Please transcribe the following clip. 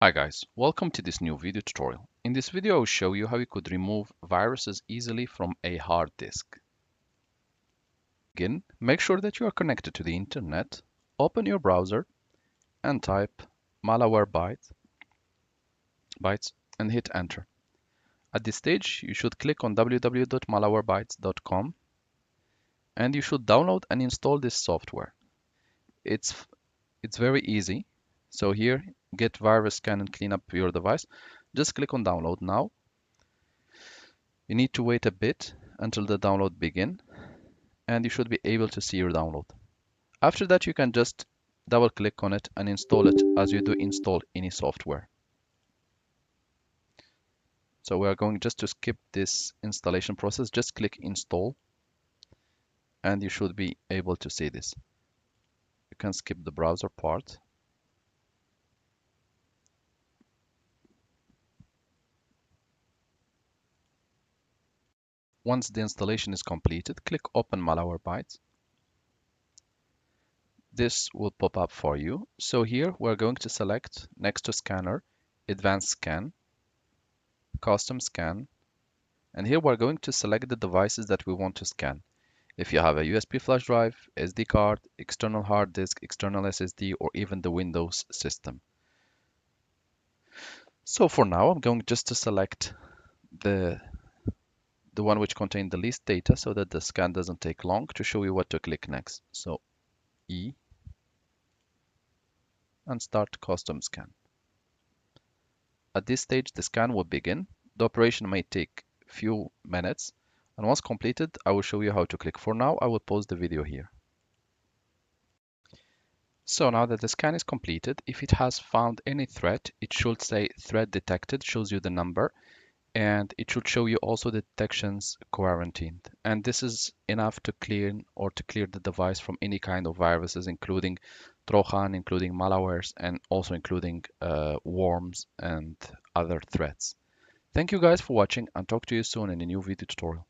Hi guys, welcome to this new video tutorial. In this video, I'll show you how you could remove viruses easily from a hard disk. Again, make sure that you are connected to the internet, open your browser and type Malwarebytes and hit enter. At this stage, you should click on www.malwarebytes.com and you should download and install this software. It's very easy. So here, get virus scan and clean up your device. Just click on download now. You need to wait a bit until the download begin and you should be able to see your download. After that, you can just double click on it and install it as you do install any software. So we are going just to skip this installation process. Just click install and you should be able to see this. You can skip the browser part. Once the installation is completed, click open Malwarebytes. This will pop up for you. So here we're going to select next to scanner, advanced scan, custom scan, and here we're going to select the devices that we want to scan. If you have a USB flash drive, SD card, external hard disk, external SSD, or even the Windows system. So for now, I'm going just to select the one which contains the least data so that the scan doesn't take long to show you what to click next. So E and start custom scan. At this stage, the scan will begin. The operation may take a few minutes, and once completed, I will show you how to click. For now, I will pause the video here. So now that the scan is completed, if it has found any threat, it should say threat detected, shows you the number, and it should show you also the detections quarantined. And this is enough to clear the device from any kind of viruses, including Trojan, including malwares, and also including worms and other threats. Thank you guys for watching and talk to you soon in a new video tutorial.